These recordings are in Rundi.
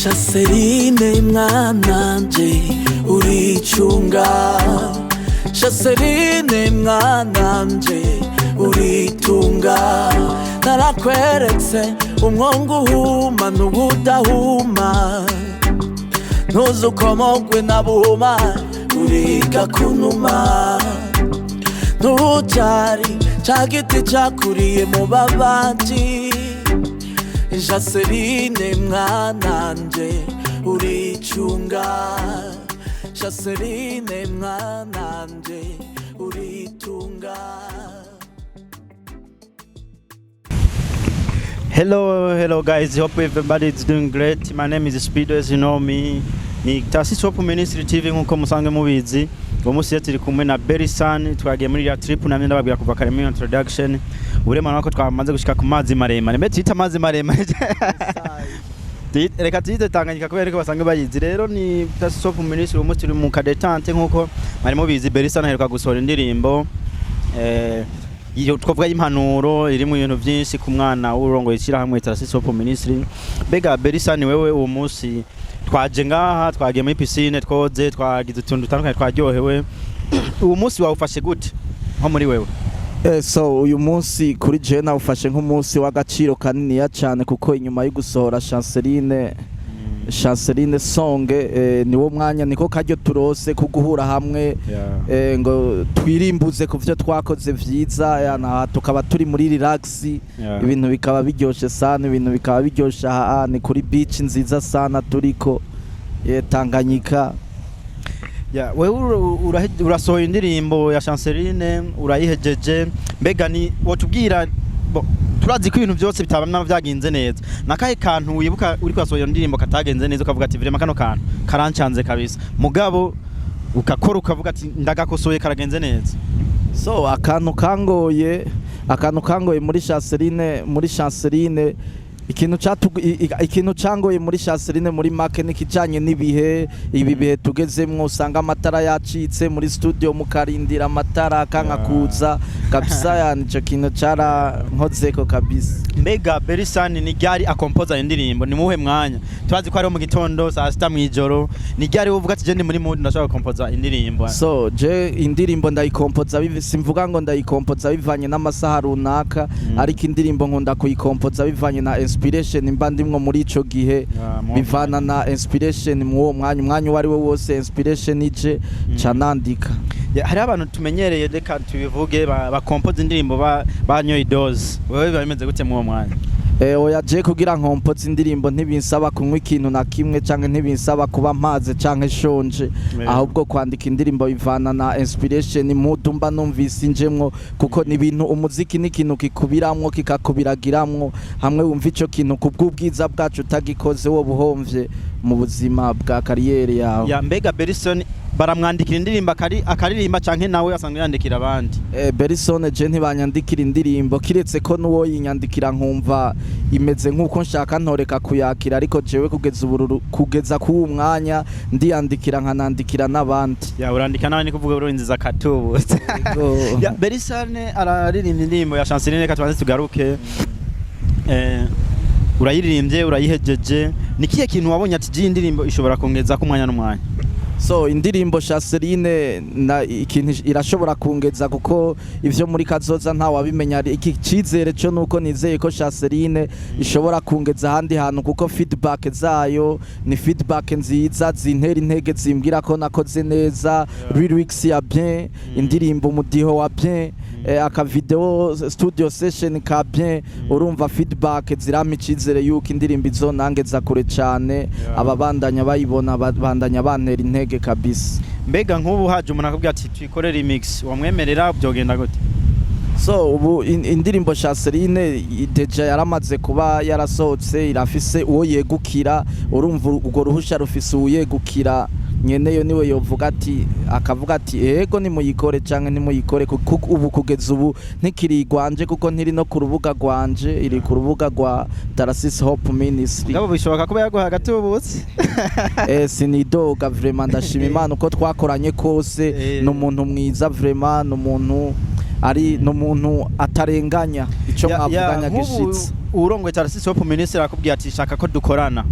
Shaserine mwananje uricunga, Shaserine mwananje uritunga, narakweretse umwongo uhuma n'ubudahuma, ntuzukomogwe na buma uriga kunuma, ntujari ca giti cakuriye mu babanji, Shaserine mwananje uricunga, Shaserine mwananje uritunga. Hello guys, hope everybody is doing great. My name is Speedo, as you know me. Ni Tasis Hope Ministry TV nkuko musanzwe mubizi. Uwo musi turi kumwe na BELSON, twagiye muri ya trip namwe ndababwira kuva kare mu introduction. Urema nako twamaze gushika ku mazi maremare. Mbe twita mazi maremare. Reka tuyite Tanganyika kubera ko basanzwe bayizi. Rero ni Tasis Hope Ministry, uwo musi turi mu kadetante nkuko bari mubizi. BELSON aheruka gusohora indirimbo iyo twavuga impanuro iri mu bintu byinshi ku mwana uwurongoye ishirahamwe Tasis Hope Ministry. Bega BELSON, wewe uwo musi twaje ngaha, twagiye muri piscine, twoze, twagize utuntu dutandukanye, twaryohewe. Uwo musi wawufashe gute nko muri wewe? So uyu munsi kuri je nawufashe nk'umunsi w'agaciro kanini cyane, kuko inyuma yo gusohora Shaserine song niwo mwanya niko karyo turose kuguhura hamwe, ngo twirimbuze ku byo twakoze vyiza, tukaba turi muri relax, ibintu bikaba biryoshe sana, ibintu bikaba biryoshe ni kuri beach nziza sana turiko Tanganyika. Wewe urasohoye indirimbo ya Shaserine, urayihejeje. Mbega ni wotubwira, turazi ko ibintu byose bitabamna byagenze neza, nakahe kantu wibuka uri kwasohoye indirimbo katagenze neza ukavuga ati vrema kano kantu karancanze kabisa, mugabo ukakora ukavuga ati ndagakosoye karagenze neza? So akantu kangoye muri Shaserine ikintu cangoye muri Shaserine muri make nikijanye n'ibihe, ibi bihe tugezemwo, usanga amatara yacitse muri studio mukarindira amatara kanka kuza kabisa, nico kintu cara nkozeko kabisa. Mbega BELSON ni ryari akompoza indirimbo? Ni muhe mwanya? Turazi ko ari mu gitondo saa 6 mwijoro, ni ryari uvuga ati je ndi muri mood ndashaka kompoza indirimbo? So je indirimbo ndayikompoza simvuga ngo ndayikompoza bivanye n'amasaha runaka, ariko indirimbo nkunda kuyikompoza bivanye na inspiration mba ndimwo muri ico gihe, bivana na inspiration mu mwanya wari we wose inspiration ije canandika. Hari abantu tumenyereye, reka tubivuge, bakompoza indirimbo banyoye doze. Wewe bimeze gute mu mwanya? Oya je kugira nkompoza indirimbo ntibinsaba kunywa ikintu na kimwe, canke ntibinsaba kuba mpaze canke shonje, ahubwo kwandika indirimbo bivana na inspiration mood mba numvise injemwo, kuko ni ibintu umuziki ni ikintu kikubiramwo kikakubiragiramwo, hamwe wumva ico kintu kubw'ubwiza bwacu utagikoze wo buhomvye mu buzima bwa kariyere yawe. Mbega BELSON baramwandikira indirimbo akaririmba canke nawe asanzwe yandikira abandi? BELSON je ntibanyandikira indirimbo, kiretse ko nuwo yinyandikira nkumva imeze nkuko nshaka ntoreka kuyakira, ariko jewe kugeza ku mwanya ndiyandikira nkanandikira n'abandi. Urandika nawe ni kuvuga bro inziza katubutse. BELSON araririmba indirimbo ya Shaserine, katubanze tugaruke. Urayiririmbye, urayihejeje, nikiye kintu wabonye ati je indirimbo ishobora kongeza ku mwanya n'umwanya? So indirimbo Shaserine na ikintu irashobora kungeza, kuko ivyo muri kazoza nta wabimenya. Iki cizere cyo nuko nizeye ko Shaserine ishobora kungeza handi hantu, kuko feedback zayo ni feedback nziza, zintera intege, zimbwira ko nakoze neza, lyrics ya bien, indirimbo umudiho wa bien, aka video studio session ka bien. Urumva feedback zirama icizere yuko indirimbo izonangeza kure cyane, ababandanya bayibona bandanya bantera intege kabisa. Mbega nk'ubu haje umuntu akubwira ati twikore remix, wamwemerera byogenda gute? So ubu indirimbo Shaserine deja yaramaze kuba yarasohotse, irafise uwo yegukira, urumva ugo ruhusha rufise uyegukira nyeneyo niwe yovuga ati, akavuga ati yego nimuyikore canke nimuyikore, kuko ubu kugeza ubu ntikirigwanje, kuko ntiri no ku rubuga rwanje, iri ku rubuga rwa Tasis Hope Ministry. Ngabo bishoboka kuba yaguha gatubutse? Sinidoga vraiment, ndashima Imana uko twakoranye kose, no muntu mwiza vraiment, no muntu ari no muntu atarenganya ico mwavuganya gishitse. Uwurongoye Tasis Hope Ministry akubwiye ati shaka ko dukorana,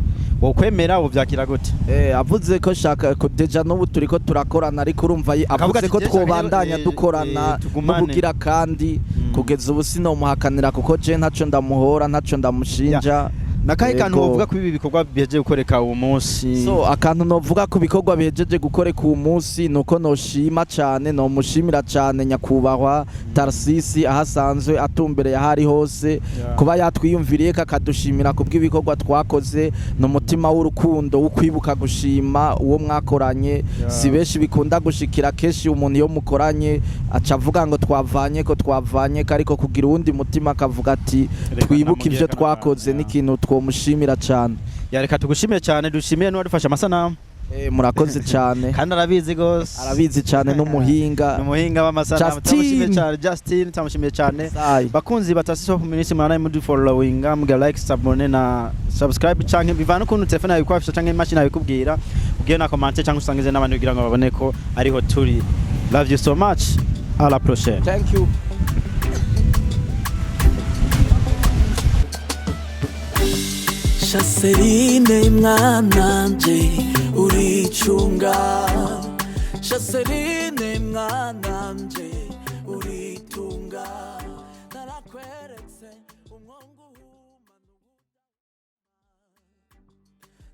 wokwemera uvyakira gute? Avuze ko shaka ko deja n'ubu turiko turakorana ariko urumva avuze ko twobandanya dukorana n'ubugira kandi kugeza ubu sinomuhakanira kuko je ntaco ndamuhora ntaco ndamushinja. Nakahe kantu wovuga ko ibi bikorwa bihejeje gukoreka uwo munsi? So akantu novuga ku bikorwa bihejeje gukoreka uwo munsi nuko noshima cane nomushimira cane nyakubahwa Tarsisi ahasanzwe atumbereye ahari hose kuba yatwiyumviriye kakadushimira kubw'ibikorwa twakoze n'umutima w'urukundo wo kwibuka gushima uwo mwakoranye. Si benshi bikunda gushikira keshi umuntu yo mukoranye aca avuga ngo twavanye ariko kugira uwundi mutima akavuga ati twibuke ivyo twakoze n'ikintu mushimira cyane. Yareka tugushimiye cyane dushimiye n'uwadufasha amasanamu. Murakoze cyane kandi arabizi gose, arabizi cyane n'umuhinga w'amasanamu. Tumushimiye cyane Justin, tumushimiye cyane bakunzi batasiso ku minsi mwana muri following mga like sabone na subscribe canke bivana ukuntu telefone yawe kwafisha canke imashini yawe kubwira ugiye na comment canke usangize n'abandi kugira ngo babone ko ariho turi. Love you so much, à la prochaine. Thank you. Shaserine mwananje uricunga, Shaserine mwananje uritunga.